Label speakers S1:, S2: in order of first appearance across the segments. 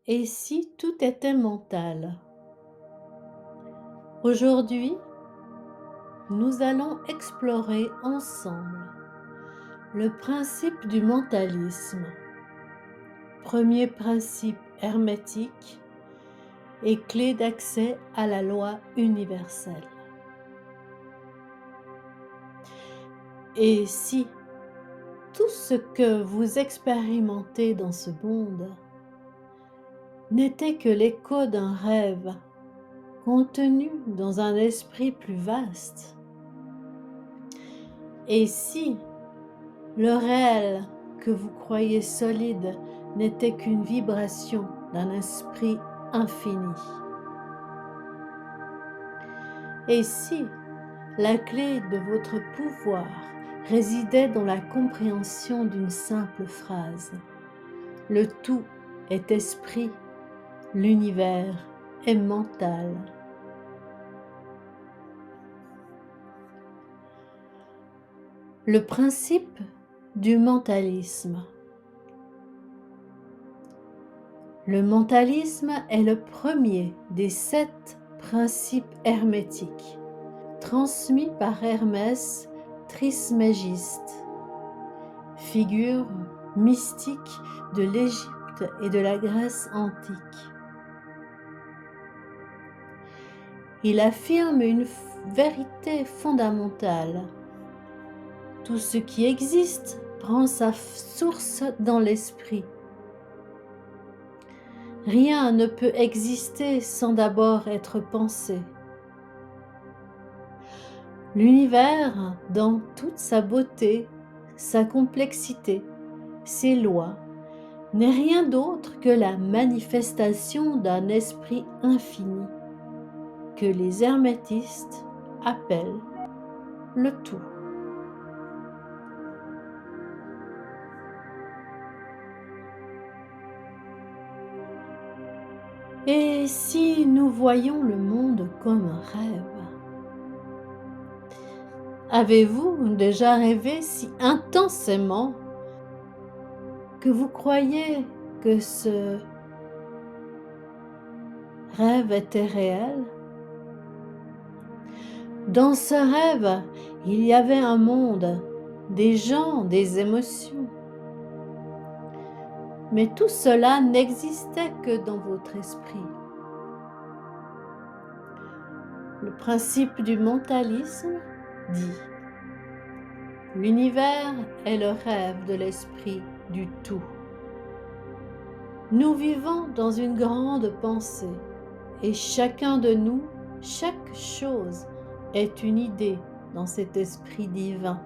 S1: Et si tout était mental? Aujourd'hui, nous allons explorer ensemble le principe du mentalisme, premier principe hermétique et clé d'accès à la loi universelle. Et si tout ce que vous expérimentez dans ce monde n'était que l'écho d'un rêve contenu dans un esprit plus vaste? Et si le réel que vous croyez solide n'était qu'une vibration d'un esprit infini? Et si la clé de votre pouvoir résidait dans la compréhension d'une simple phrase: le tout est esprit, l'univers est mental. Le principe du mentalisme. Le mentalisme est le premier des 7 principes hermétiques, transmis par Hermès Trismégiste, figure mystique de l'Égypte et de la Grèce antique. Il affirme une vérité fondamentale. Tout ce qui existe prend sa source dans l'esprit. Rien ne peut exister sans d'abord être pensé. L'univers, dans toute sa beauté, sa complexité, ses lois, n'est rien d'autre que la manifestation d'un esprit infini, que les hermétistes appellent le tout. Et si nous voyons le monde comme un rêve? Avez-vous déjà rêvé si intensément que vous croyez que ce rêve était réel? Dans ce rêve, il y avait un monde, des gens, des émotions. Mais tout cela n'existait que dans votre esprit. Le principe du mentalisme dit: l'univers est le rêve de l'esprit du tout. Nous vivons dans une grande pensée et chacun de nous, chaque chose est une idée dans cet esprit divin.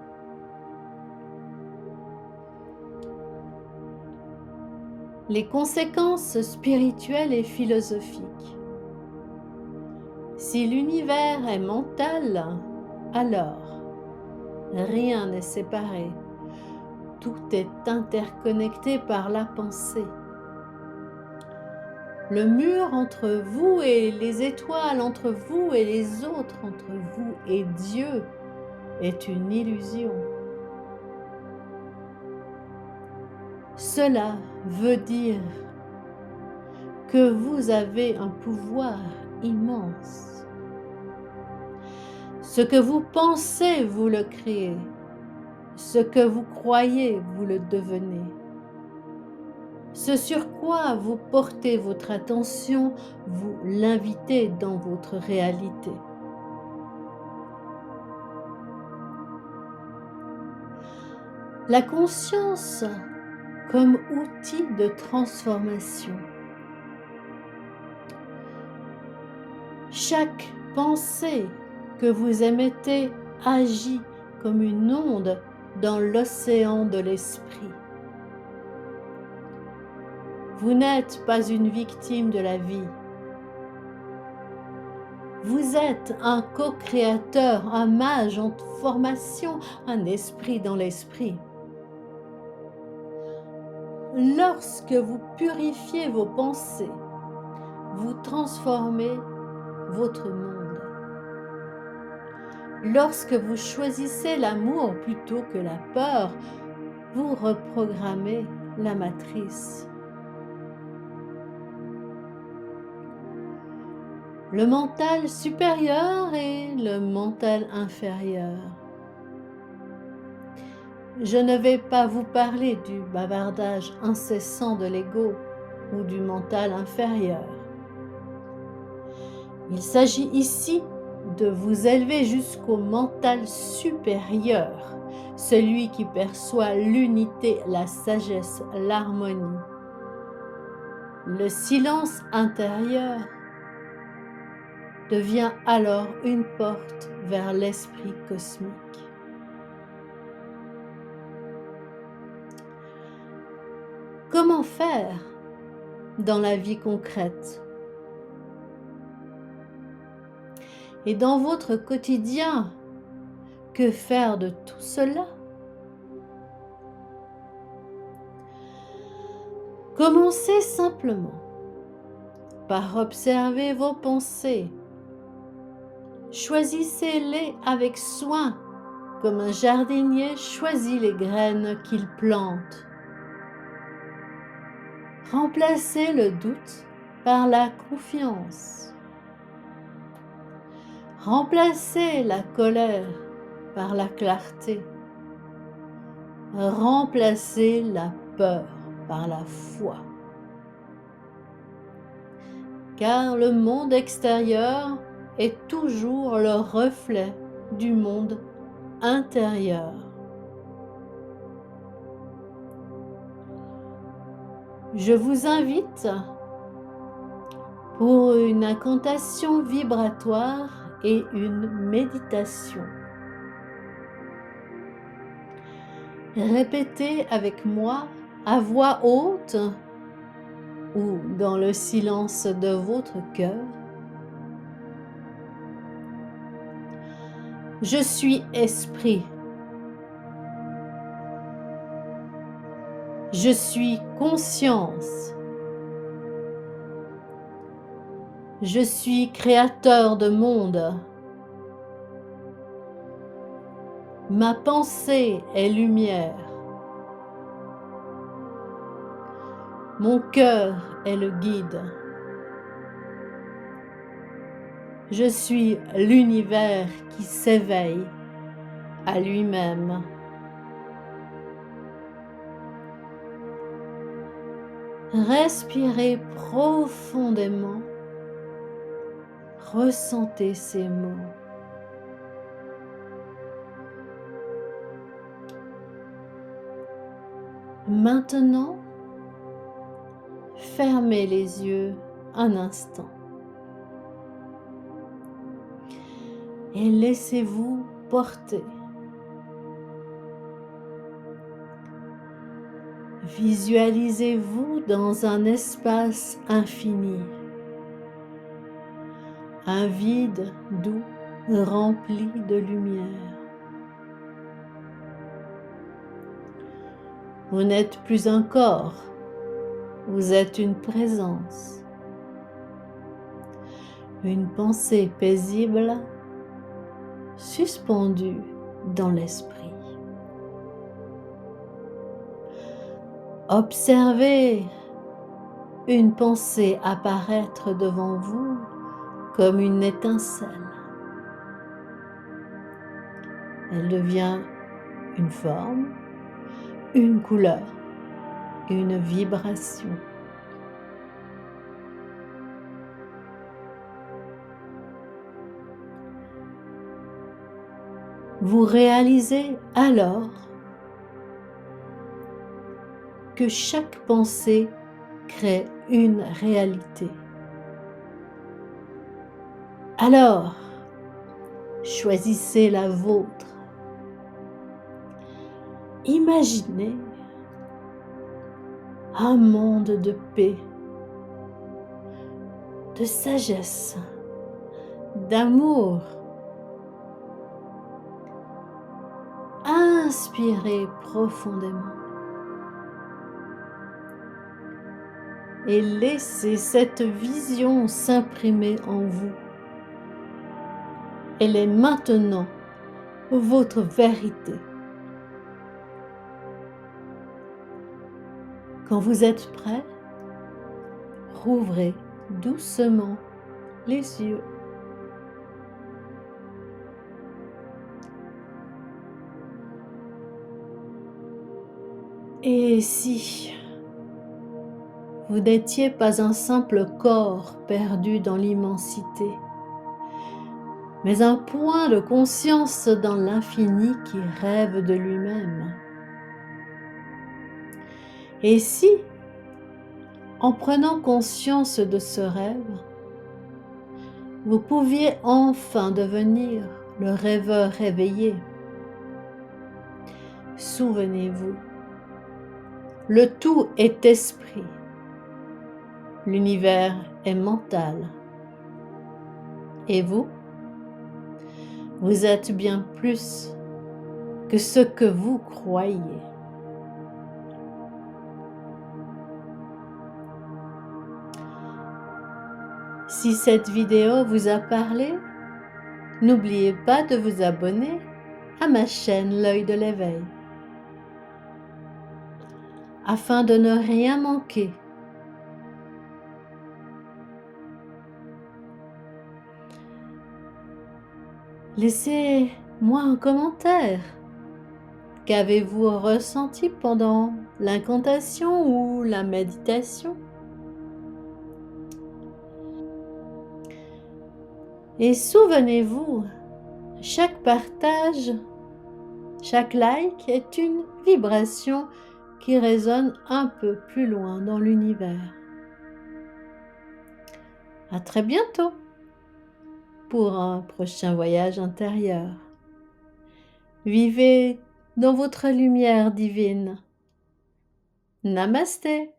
S1: Les conséquences spirituelles et philosophiques. Si l'univers est mental, alors rien n'est séparé. Tout est interconnecté par la pensée. Le mur entre vous et les étoiles, entre vous et les autres, entre vous et Dieu, est une illusion. Cela veut dire que vous avez un pouvoir immense. Ce que vous pensez, vous le créez. Ce que vous croyez, vous le devenez. Ce sur quoi vous portez votre attention, vous l'invitez dans votre réalité. La conscience comme outil de transformation. Chaque pensée que vous émettez agit comme une onde dans l'océan de l'esprit. Vous n'êtes pas une victime de la vie. Vous êtes un co-créateur, un mage en formation, un esprit dans l'esprit. Lorsque vous purifiez vos pensées, vous transformez votre monde. Lorsque vous choisissez l'amour plutôt que la peur, vous reprogrammez la matrice. le mental supérieur et le mental inférieur. Je ne vais pas vous parler du bavardage incessant de l'ego ou du mental inférieur. Il s'agit ici de vous élever jusqu'au mental supérieur, celui qui perçoit l'unité, la sagesse, l'harmonie. Le silence intérieur devient alors une porte vers l'esprit cosmique. Comment faire dans la vie concrète et dans votre quotidien? Que faire de tout cela? Commencez simplement par observer vos pensées. Choisissez-les avec soin, comme un jardinier choisit les graines qu'il plante. Remplacez le doute par la confiance. Remplacez la colère par la clarté. Remplacez la peur par la foi. Car le monde extérieur est toujours le reflet du monde intérieur. Je vous invite pour une incantation vibratoire et une méditation. Répétez avec moi à voix haute ou dans le silence de votre cœur. Je suis esprit. Je suis conscience. Je suis créateur de monde. Ma pensée est lumière. Mon cœur est le guide. Je suis l'univers qui s'éveille à lui-même. Respirez profondément. Ressentez ces mots. Maintenant, fermez les yeux un instant et laissez-vous porter. Visualisez-vous dans un espace infini, un vide doux rempli de lumière. Vous n'êtes plus un corps, vous êtes une présence, une pensée paisible suspendue dans l'esprit. Observez une pensée apparaître devant vous comme une étincelle. Elle devient une forme, une couleur, une vibration. Vous réalisez alors que chaque pensée crée une réalité. Alors, choisissez la vôtre. Imaginez un monde de paix, de sagesse, d'amour. Inspirez profondément et laissez cette vision s'imprimer en vous. Elle est maintenant votre vérité. Quand vous êtes prêt, rouvrez doucement les yeux. Et si vous n'étiez pas un simple corps perdu dans l'immensité, mais un point de conscience dans l'infini qui rêve de lui-même? Et si, en prenant conscience de ce rêve, vous pouviez enfin devenir le rêveur éveillé? Souvenez-vous, le tout est esprit, l'univers est mental. Et vous êtes bien plus que ce que vous croyez. Si cette vidéo vous a parlé, n'oubliez pas de vous abonner à ma chaîne L'Œil de l'éveil, afin de ne rien manquer. Laissez-moi un commentaire. Qu'avez-vous ressenti pendant l'incantation ou la méditation? Et souvenez-vous, chaque partage, chaque like est une vibration qui résonne un peu plus loin dans l'univers. À très bientôt pour un prochain voyage intérieur. Vivez dans votre lumière divine. Namasté.